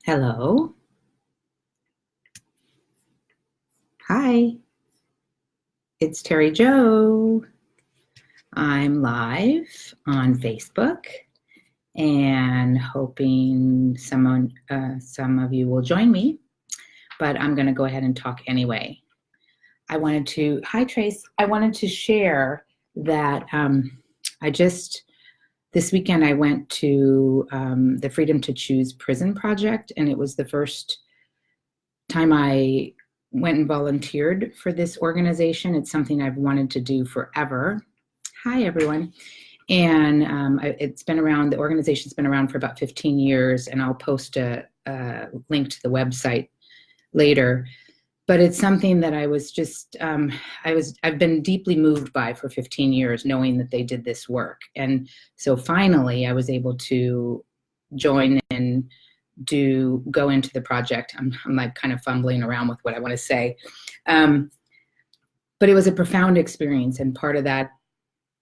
Hello. Hi, it's Terry Joe. I'm live on Facebook and hoping some of you will join me, but I'm going to go ahead and talk anyway. Hi Trace, I wanted to share that this weekend I went to the Freedom to Choose Prison Project, and it was the first time I went and volunteered for this organization. It's something I've wanted to do forever. Hi, everyone. And the organization's been around for about 15 years, and I'll post a link to the website later. But it's something that I've been deeply moved by for 15 years, knowing that they did this work. And so finally, I was able to join and go into the project. I'm like kind of fumbling around with what I want to say. But it was a profound experience, and part of that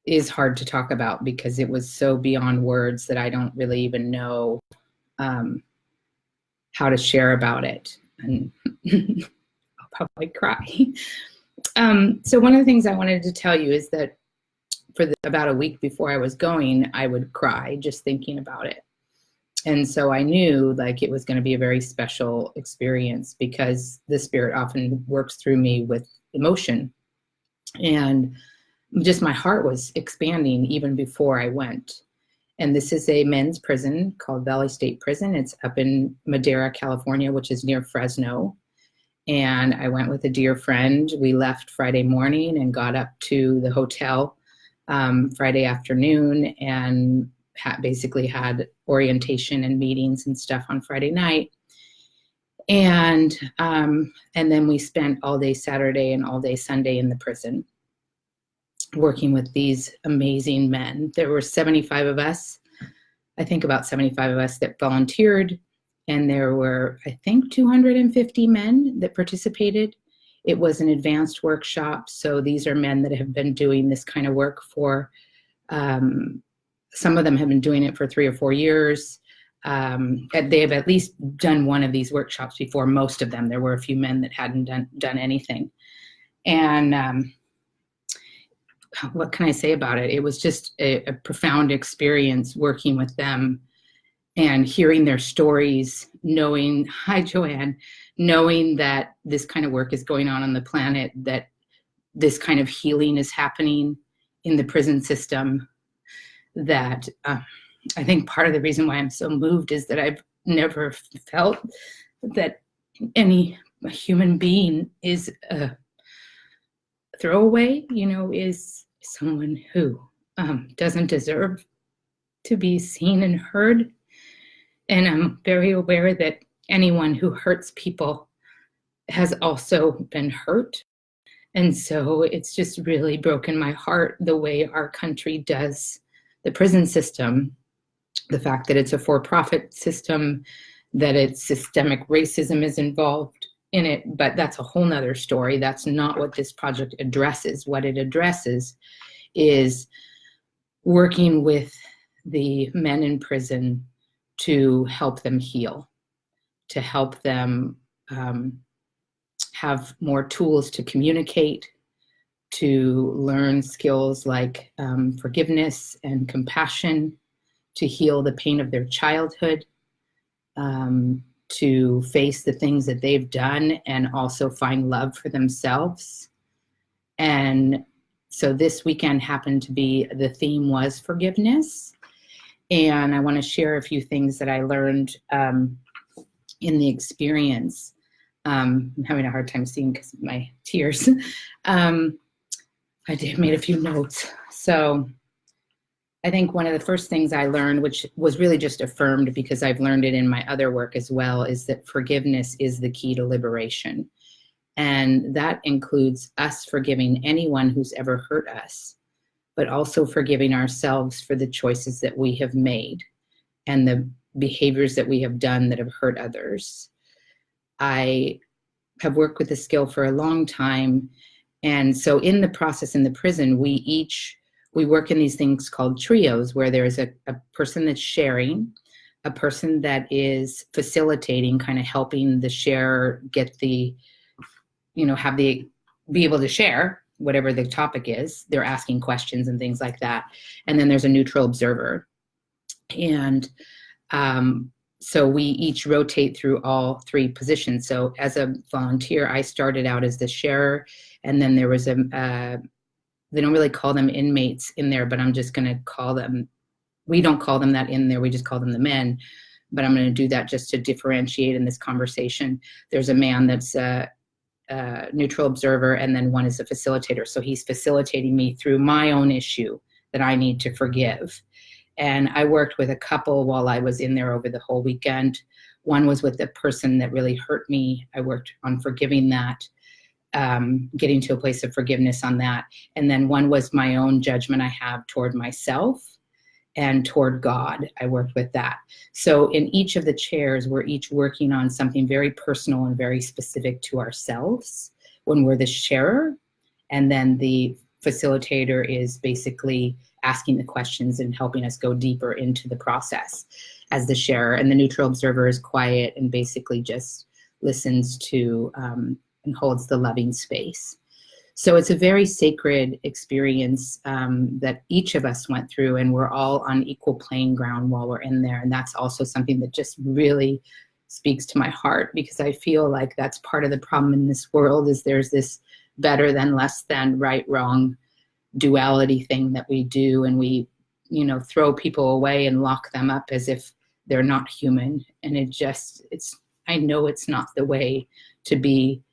is hard to talk about because it was so beyond words that I don't really even know how to share about it. And I'll probably cry. So one of the things I wanted to tell you is that about a week before I was going, I would cry just thinking about it. And so I knew like it was going to be a very special experience because the Spirit often works through me with emotion. And just my heart was expanding even before I went. And this is a men's prison called Valley State Prison. It's up in Madera, California, which is near Fresno. And I went with a dear friend. We left Friday morning and got up to the hotel Friday afternoon and basically had orientation and meetings and stuff on Friday night. And then we spent all day Saturday and all day Sunday in the prison working with these amazing men. There were 75 of us, I think about 75 of us that volunteered. And there were, I think, 250 men that participated. It was an advanced workshop. So these are men that have been doing this kind of work for, some of them have been doing it for 3 or 4 years. They have at least done one of these workshops before, most of them. There were a few men that hadn't done anything. And what can I say about it? It was just a profound experience working with them and hearing their stories, knowing, hi Joanne, knowing that this kind of work is going on the planet, that this kind of healing is happening in the prison system, that I think part of the reason why I'm so moved is that I've never felt that any human being is a throwaway, is someone who doesn't deserve to be seen and heard. And I'm very aware that anyone who hurts people has also been hurt. And so it's just really broken my heart the way our country does the prison system, the fact that it's a for-profit system, that it's systemic racism is involved in it, but that's a whole nother story. That's not what this project addresses. What it addresses is working with the men in prison to help them heal, to help them have more tools to communicate, to learn skills like forgiveness and compassion, to heal the pain of their childhood, to face the things that they've done and also find love for themselves. And so this weekend happened to be, the theme was forgiveness. And I want to share a few things that I learned in the experience. I'm having a hard time seeing because of my tears. I made a few notes. So I think one of the first things I learned, which was really just affirmed because I've learned it in my other work as well, is that forgiveness is the key to liberation. And that includes us forgiving anyone who's ever hurt us, but also forgiving ourselves for the choices that we have made and the behaviors that we have done that have hurt others. I have worked with this skill for a long time. And so in the process in the prison, we work in these things called trios, where there's a person that's sharing, a person that is facilitating, kind of helping the sharer get the, be able to share whatever the topic is. They're asking questions and things like that. And then there's a neutral observer. And so we each rotate through all three positions. So as a volunteer, I started out as the sharer, and then there was they don't really call them inmates in there, but I'm just going to call them, we don't call them that in there, we just call them the men, but I'm going to do that just to differentiate in this conversation. There's a man that's a neutral observer, and then one is a facilitator. So he's facilitating me through my own issue that I need to forgive. And I worked with a couple while I was in there over the whole weekend. One was with the person that really hurt me. I worked on forgiving that, getting to a place of forgiveness on that. And then one was my own judgment I have toward myself and toward God. I worked with that. So in each of the chairs, we're each working on something very personal and very specific to ourselves when we're the sharer. And then the facilitator is basically asking the questions and helping us go deeper into the process as the sharer. And the neutral observer is quiet and basically just listens to and holds the loving space. So it's a very sacred experience that each of us went through, and we're all on equal playing ground while we're in there. And that's also something that just really speaks to my heart, because I feel like that's part of the problem in this world, is there's this better than, less than, right, wrong duality thing that we do, and we throw people away and lock them up as if they're not human. And I know it's not the way to be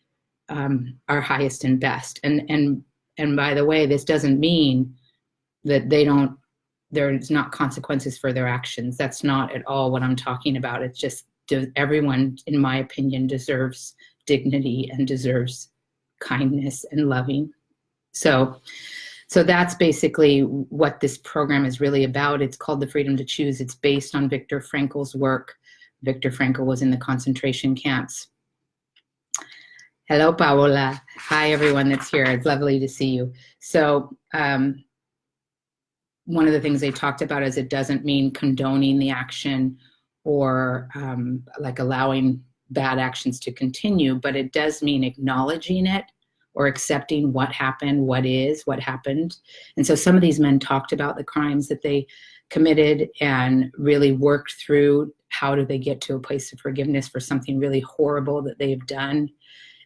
our highest and best. And by the way, this doesn't mean that there's not consequences for their actions. That's not at all what I'm talking about. It's just everyone, in my opinion, deserves dignity and deserves kindness and loving. So that's basically what this program is really about. It's called The Freedom to Choose. It's based on Viktor Frankl's work. Viktor Frankl was in the concentration camps. Hello, Paola. Hi, everyone that's here. It's lovely to see you. So one of the things they talked about is it doesn't mean condoning the action or like allowing bad actions to continue, but it does mean acknowledging it, or accepting what happened, what happened. And so some of these men talked about the crimes that they committed and really worked through how do they get to a place of forgiveness for something really horrible that they've done,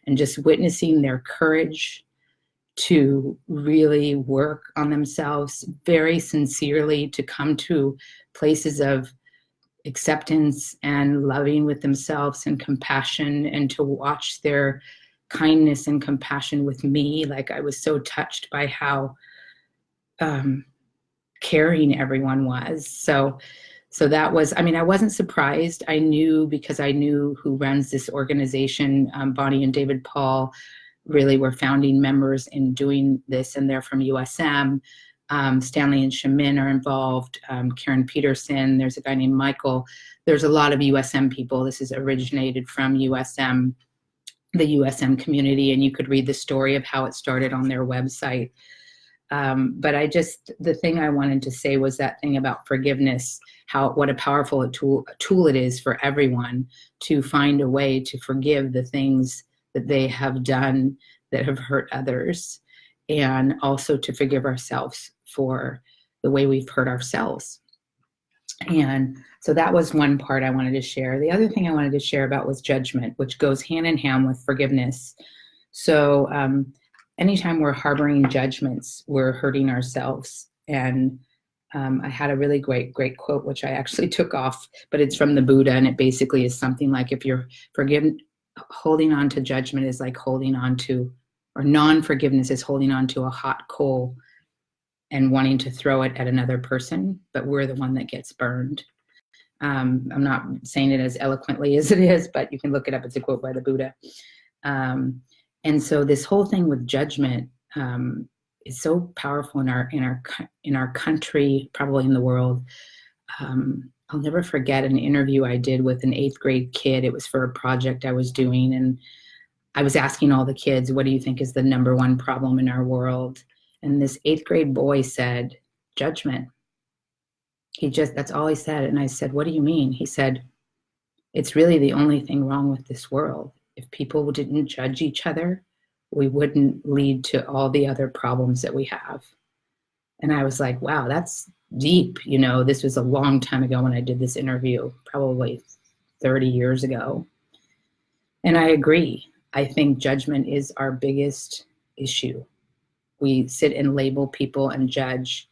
and just witnessing their courage to really work on themselves very sincerely, to come to places of acceptance and loving with themselves and compassion, and to watch their kindness and compassion with me. Like, I was so touched by how caring everyone was. So that was, I wasn't surprised. I knew, because I knew who runs this organization. Bonnie and David Paul really were founding members in doing this, and they're from USM. Stanley and Shamin are involved. Karen Peterson, there's a guy named Michael. There's a lot of USM people. This is originated from USM, the USM community, and you could read the story of how it started on their website. But the thing I wanted to say was that thing about forgiveness, what a powerful tool it is for everyone to find a way to forgive the things that they have done that have hurt others, and also to forgive ourselves for the way we've hurt ourselves. And so that was one part I wanted to share. The other thing I wanted to share about was judgment, which goes hand in hand with forgiveness. So anytime we're harboring judgments, we're hurting ourselves. And I had a really great quote, which I actually took off, but it's from the Buddha. And it basically is something like, if you're forgiven, holding on to judgment is like holding on to, or non-forgiveness is holding on to a hot coal and wanting to throw it at another person, but we're the one that gets burned. I'm not saying it as eloquently as it is, but you can look it up. It's a quote by the Buddha. And so this whole thing with judgment is so powerful in our country, probably in the world. I'll never forget an interview I did with an 8th grade kid. It was for a project I was doing, and I was asking all the kids, what do you think is the number one problem in our world? And this 8th grade boy said, judgment. That's all he said. And I said, what do you mean? He said, it's really the only thing wrong with this world. If people didn't judge each other, we wouldn't lead to all the other problems that we have. And I was like, wow, that's deep. You know, this was a long time ago when I did this interview, probably 30 years ago. And I agree. I think judgment is our biggest issue. We sit and label people and judge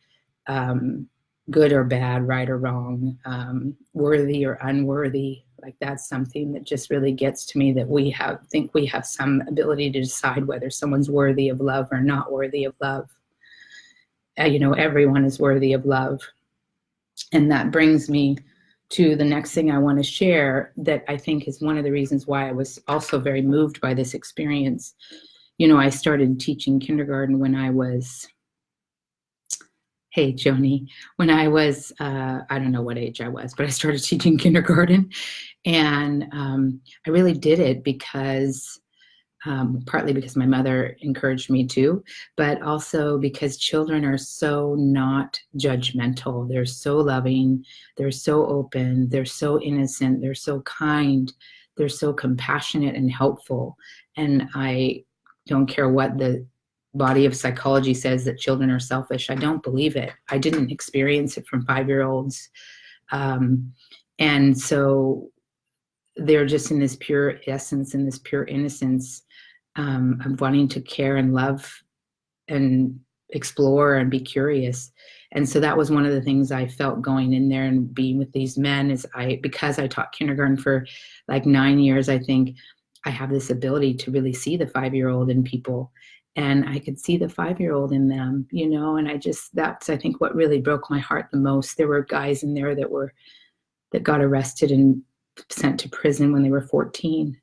good or bad, right or wrong, worthy or unworthy. Like that's something that just really gets to me, that think we have some ability to decide whether someone's worthy of love or not worthy of love. You know, everyone is worthy of love. And that brings me to the next thing I want to share, that I think is one of the reasons why I was also very moved by this experience. You know, I started teaching kindergarten when I was, hey, Joni, when I was, I don't know what age I was, but I started teaching kindergarten. And I really did it because, partly because my mother encouraged me to, but also because children are so not judgmental. They're so loving, they're so open, they're so innocent, they're so kind, they're so compassionate and helpful. And I don't care what the body of psychology says that children are selfish. I don't believe it. I didn't experience it from 5-year-olds. And so they're just in this pure essence and this pure innocence of wanting to care and love and explore and be curious. And so that was one of the things I felt going in there and being with these men is because I taught kindergarten for like 9 years, I think I have this ability to really see the 5-year-old in people. And I could see the 5-year-old in them, you know, and that's, I think, what really broke my heart the most. There were guys in there that got arrested and sent to prison when they were 14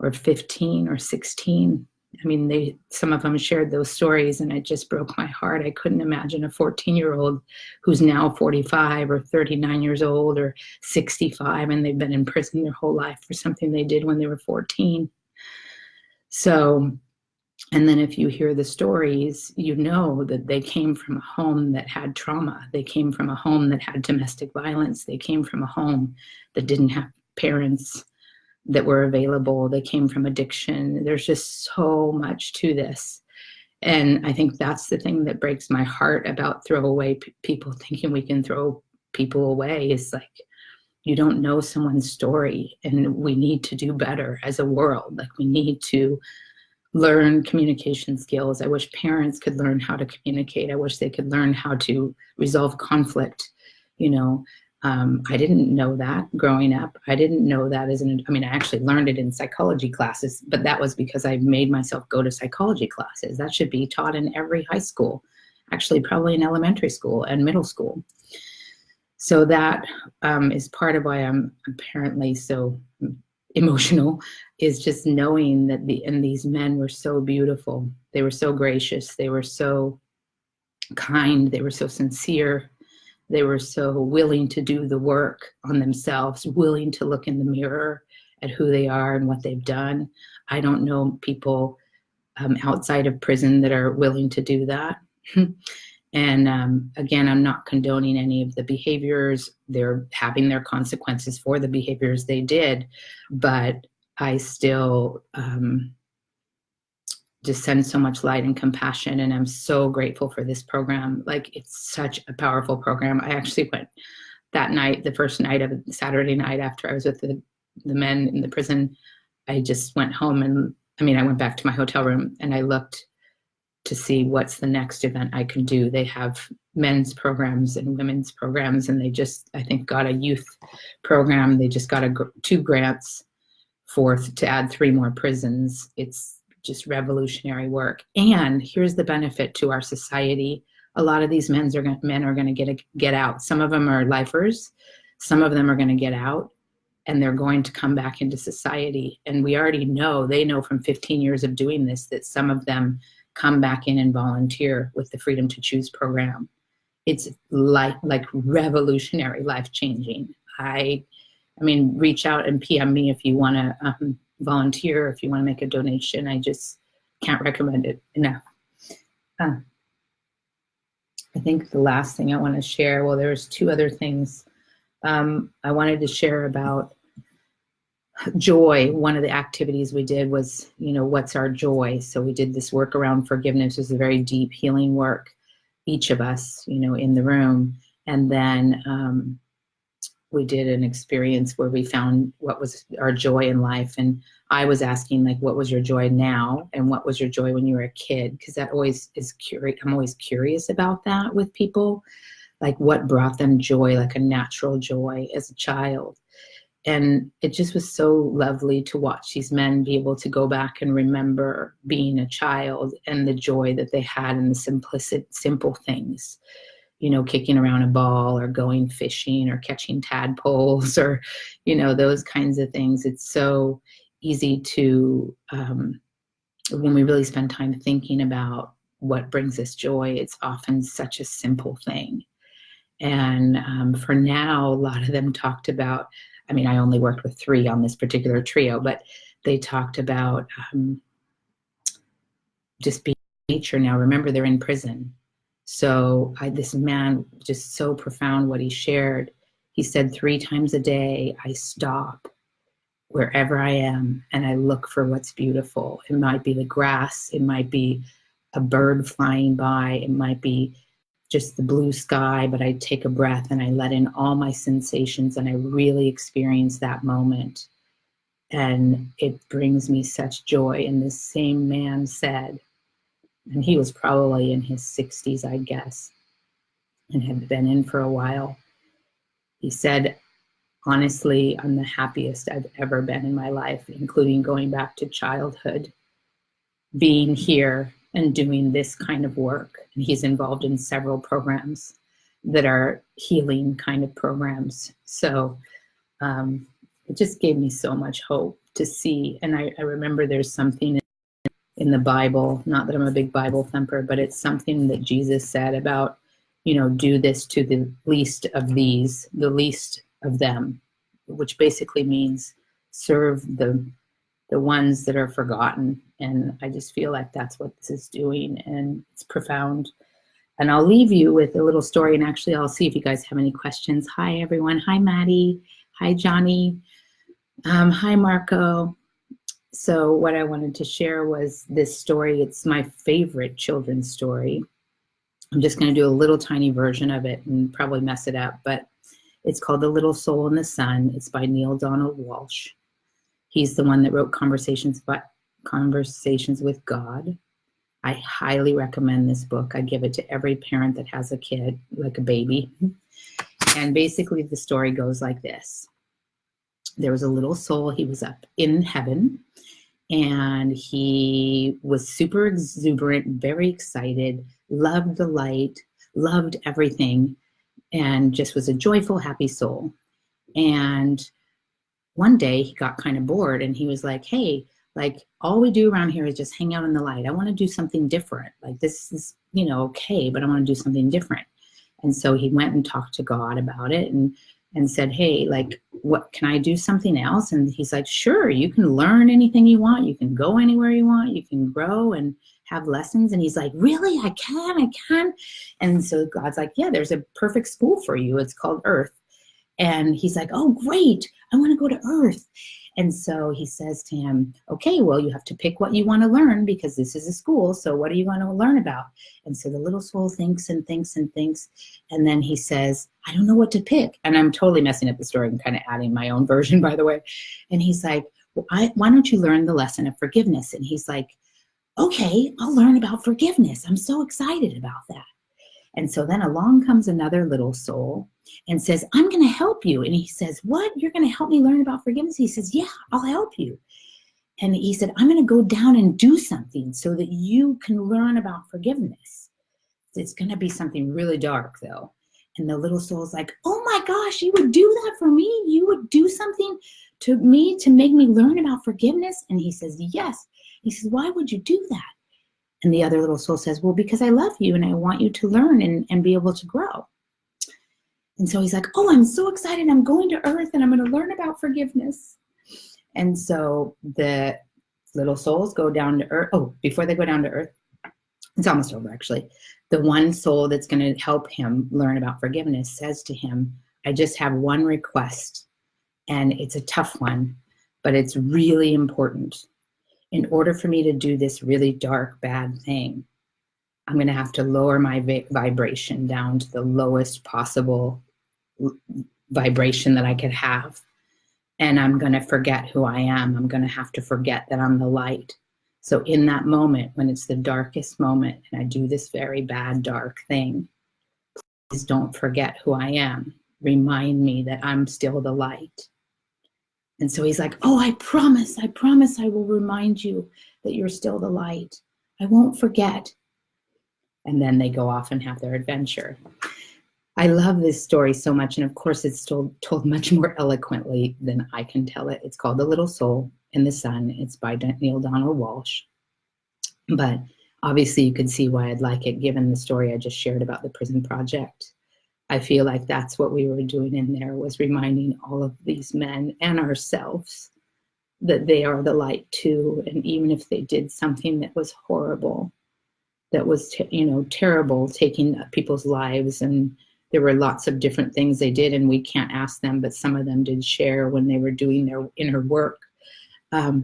or 15 or 16. I mean, some of them shared those stories, and it just broke my heart. I couldn't imagine a 14-year-old who's now 45 or 39 years old or 65, and they've been in prison their whole life for something they did when they were 14. So, and then if you hear the stories, you know that they came from a home that had trauma. They came from a home that had domestic violence. They came from a home that didn't have parents that were available. They came from addiction. There's just so much to this. And I think that's the thing that breaks my heart about throwaway people thinking we can throw people away, is like, you don't know someone's story, and we need to do better as a world. Like, we need to learn communication skills. I wish parents could learn how to communicate. I wish they could learn how to resolve conflict. You know, I didn't know that growing up. I didn't know that I actually learned it in psychology classes, but that was because I made myself go to psychology classes. That should be taught in every high school, actually probably in elementary school and middle school. So that is part of why I'm apparently so emotional, is just knowing that these men were so beautiful. They were so gracious. They were so kind. They were so sincere. They were so willing to do the work on themselves, willing to look in the mirror at who they are and what they've done. I don't know people outside of prison that are willing to do that. And again, I'm not condoning any of the behaviors. They're having their consequences for the behaviors they did, but I still just send so much light and compassion, and I'm so grateful for this program. Like, it's such a powerful program. I actually went that night, the first night of Saturday night after I was with the men in the prison. I just went home and, I went back to my hotel room and I looked to see what's the next event I can do. They have men's programs and women's programs, and they just, I think, got a youth program. They just got 2 grants to add 3 more prisons. It's just revolutionary work. And here's the benefit to our society. A lot of these men are going to get out. Some of them are lifers. Some of them are going to get out, and they're going to come back into society. And we already know, they know from 15 years of doing this, that some of them come back in and volunteer with the Freedom to Choose program. It's like revolutionary, life-changing. Reach out and PM me if you want to volunteer, if you want to make a donation. I just can't recommend it enough. I think the last thing I want to share, well, there's two other things I wanted to share about joy. One of the activities we did was, what's our joy? So we did this work around forgiveness. It was a very deep healing work, each of us, in the room. And then we did an experience where we found what was our joy in life. And I was asking, like, what was your joy now? And what was your joy when you were a kid? Because that always is curious. I'm always curious about that with people, like what brought them joy, like a natural joy as a child. And it just was so lovely to watch these men be able to go back and remember being a child and the joy that they had in the simple things, kicking around a ball or going fishing or catching tadpoles or, those kinds of things. It's so easy to, when we really spend time thinking about what brings us joy, it's often such a simple thing. And for now, a lot of them talked about, I only worked with 3 on this particular trio, but they talked about just being in nature. Now, remember, they're in prison. So this man, just so profound what he shared. He said 3 times a day, I stop wherever I am and I look for what's beautiful. It might be the grass. It might be a bird flying by. It might be just the blue sky, but I take a breath and I let in all my sensations and I really experience that moment. And it brings me such joy. And this same man said, and he was probably in his 60s, I guess, and had been in for a while. He said, honestly, I'm the happiest I've ever been in my life, including going back to childhood, being here and doing this kind of work. And he's involved in several programs that are healing kind of programs. So it just gave me so much hope to see. And I remember there's something in the Bible, not that I'm a big Bible thumper, but it's something that Jesus said about, do this to the least of these, the least of them, which basically means serve the ones that are forgotten. And I just feel like that's what this is doing, and it's profound. And I'll leave you with a little story, and actually I'll see if you guys have any questions. Hi, everyone. Hi, Maddie. Hi, Johnny. Hi, Marco. So what I wanted to share was this story. It's my favorite children's story. I'm just going to do a little tiny version of it and probably mess it up, but it's called The Little Soul in the Sun. It's by Neale Donald Walsch. He's the one that wrote Conversations with God. I highly recommend this book. I give it to every parent that has a kid, like a baby. And basically the story goes like this. There was a little soul. He was up in heaven, and he was super exuberant, very excited, loved the light, loved everything, and just was a joyful, happy soul. And one day he got kind of bored, and he was like, hey, like, all we do around here is just hang out in the light. I want to do something different. Like, this is, okay, but I want to do something different. And so he went and talked to God about it and said, hey, like, what, can I do something else? And he's like, sure, you can learn anything you want. You can go anywhere you want. You can grow and have lessons. And he's like, really? I can. And so God's like, yeah, there's a perfect school for you. It's called Earth. And he's like, oh, great. I want to go to Earth. And so he says to him, okay, well, you have to pick what you want to learn because this is a school. So what are you going to learn about? And so the little soul thinks and thinks and thinks. And then he says, I don't know what to pick. And I'm totally messing up the story and kind of adding my own version, by the way. And he's like, well, why don't you learn the lesson of forgiveness? And he's like, okay, I'll learn about forgiveness. I'm so excited about that. And so then along comes another little soul and says, I'm going to help you. And he says, what? You're going to help me learn about forgiveness? He says, yeah, I'll help you. And he said, I'm going to go down and do something so that you can learn about forgiveness. It's going to be something really dark, though. And the little soul's like, oh my gosh, you would do that for me? You would do something to me to make me learn about forgiveness? And he says, yes. He says, why would you do that? And the other little soul says, well, because I love you and I want you to learn and be able to grow. And so he's like, oh, I'm so excited. I'm going to Earth and I'm going to learn about forgiveness. And so the little souls go down to Earth. Oh, before they go down to Earth, It's almost over, actually. The one soul that's going to help him learn about forgiveness says to him, I just have one request, and it's a tough one, but it's really important. In order for me to do this really dark, bad thing, I'm going to have to lower my vibration down to the lowest possible vibration that I could have. And I'm going to forget who I am. I'm going to have to forget that I'm the light. So in that moment, when it's the darkest moment, and I do this very bad, dark thing, please don't forget who I am. Remind me that I'm still the light. And so he's like, oh, I promise I will remind you that you're still the light. I won't forget. And then they go off and have their adventure. I love this story so much. And of course, it's told much more eloquently than I can tell it. It's called The Little Soul in the Sun. It's by Neale Donald Walsch. But obviously, you could see why I'd like it, given the story I just shared about the prison project. I feel like that's what we were doing in there, was reminding all of these men and ourselves that they are the light too. And even if they did something that was horrible, that was, terrible, taking people's lives, and there were lots of different things they did, and we can't ask them, but some of them did share when they were doing their inner work. I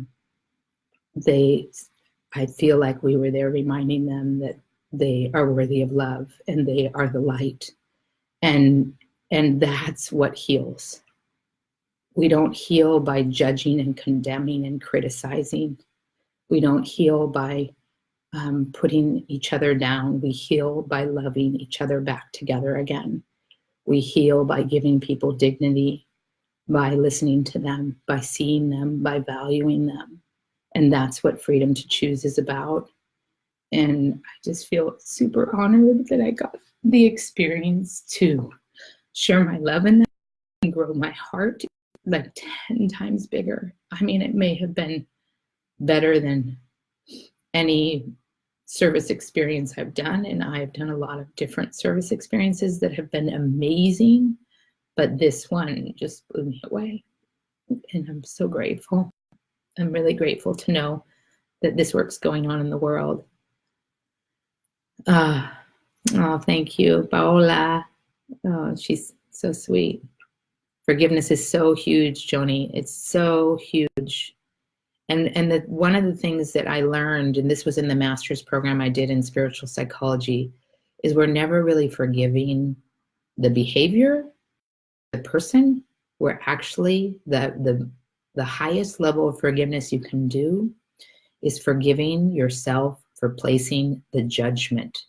feel like we were there reminding them that they are worthy of love and they are the light. And that's what heals. We don't heal by judging and condemning and criticizing. We don't heal by putting each other down. We heal by loving each other back together again. We heal by giving people dignity, by listening to them, by seeing them, by valuing them. And that's what Freedom to Choose is about. And I just feel super honored that I got the experience to share my love in that and grow my heart like 10 times bigger. I mean, it may have been better than any service experience I've done, and I've done a lot of different service experiences that have been amazing, but this one just blew me away. And I'm so grateful. I'm really grateful to know that this work's going on in the world. Oh, thank you, Paola. Oh, she's so sweet. Forgiveness is so huge, Joni. It's so huge. And one of the things that I learned, and this was in the master's program I did in spiritual psychology, is we're never really forgiving the behavior, the person. We're actually, the highest level of forgiveness you can do is forgiving yourself for placing the judgment,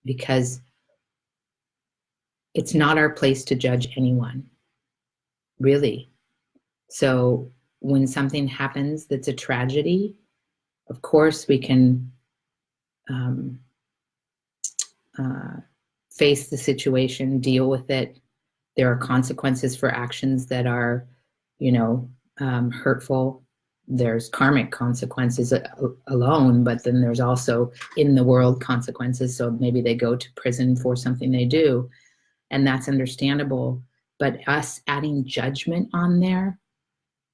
because it's not our place to judge anyone, really. So when something happens that's a tragedy, of course we can face the situation, deal with it. There are consequences for actions that are, hurtful. There's karmic consequences alone, but then there's also in the world consequences. So maybe they go to prison for something they do, and that's understandable. But us adding judgment on there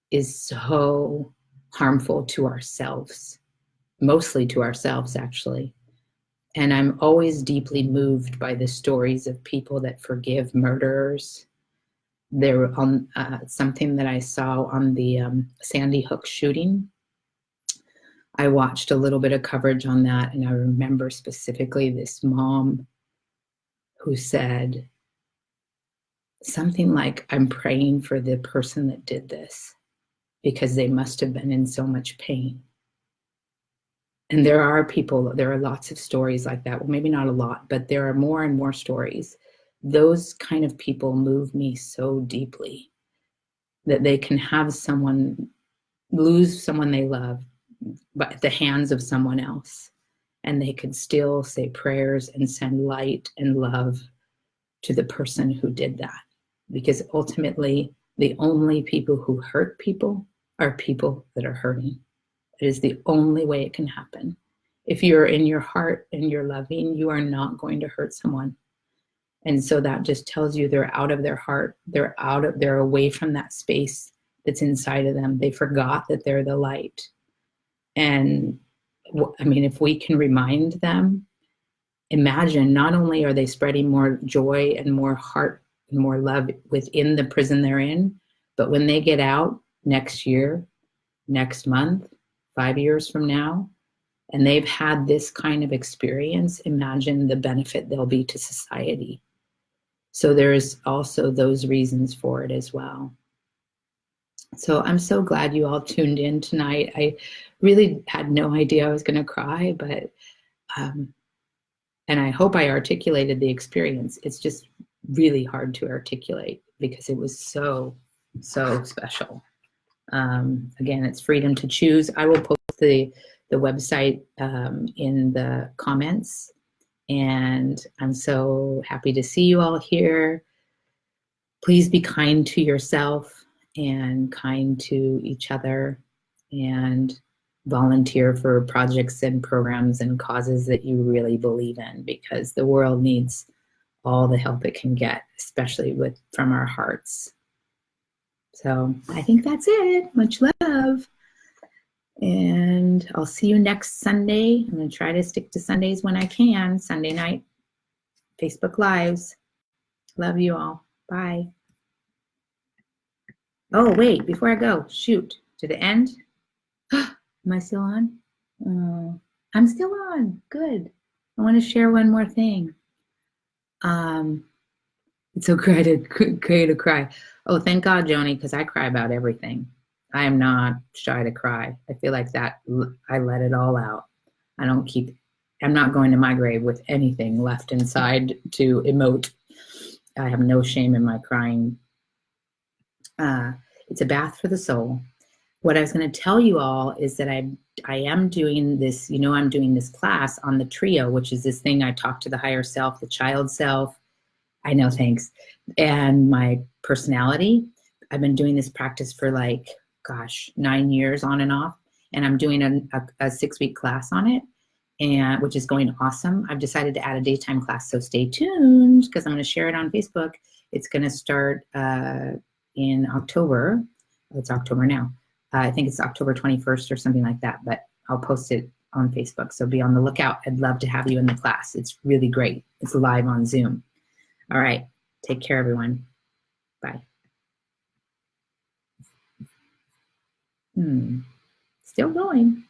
is so harmful to ourselves, mostly to ourselves, actually. And I'm always deeply moved by the stories of people that forgive murderers. There on something that I saw on the Sandy Hook shooting. I watched a little bit of coverage on that, and I remember specifically this mom who said something like, I'm praying for the person that did this, because they must have been in so much pain. And there are lots of stories like that. Well, maybe not a lot, but there are more and more stories. Those kind of people move me so deeply, that they can have someone lose someone they love at the hands of someone else, and they could still say prayers and send light and love to the person who did that. Because ultimately, the only people who hurt people are people that are hurting. It is the only way it can happen. If you're in your heart and you're loving, you are not going to hurt someone. And so that just tells you they're out of their heart. They're away from that space that's inside of them. They forgot that they're the light. And I mean, if we can remind them, imagine not only are they spreading more joy and more heart and more love within the prison they're in, but when they get out next year, next month, 5 years from now, and they've had this kind of experience, imagine the benefit they'll be to society. So there's also those reasons for it as well. So I'm so glad you all tuned in tonight. I really had no idea I was going to cry, but and I hope I articulated the experience. It's just really hard to articulate because it was so special. Again, it's freedom to choose. I will post the website in the comments, and I'm so happy to see you all here. Please be kind to yourself and kind to each other, and volunteer for projects and programs and causes that you really believe in, because the world needs all the help it can get, especially from our hearts. So I think that's it. Much love. And I'll see you next Sunday. I'm going to try to stick to Sundays when I can. Sunday night, Facebook Lives. Love you all. Bye. Oh, wait, before I go, shoot. Did it end? Am I still on? I'm still on. Good. I want to share one more thing. It's okay to cry. Oh, thank God, Joni, because I cry about everything. I am not shy to cry. I feel like that I let it all out. I'm not going to my grave with anything left inside to emote. I have no shame in my crying. It's a bath for the soul. What I was going to tell you all is that I am doing this, I'm doing this class on the trio, which is this thing I talk to the higher self, the child self, I know, thanks, and my personality. I've been doing this practice for 9 years on and off, and I'm doing a 6-week class on it, and which is going awesome. I've decided to add a daytime class, so stay tuned because I'm going to share it on Facebook. It's going to start in October. It's October now. I think it's October 21st or something like that, but I'll post it on Facebook, so be on the lookout. I'd love to have you in the class. It's really great. It's live on Zoom. All right. Take care, everyone. Bye. Still going.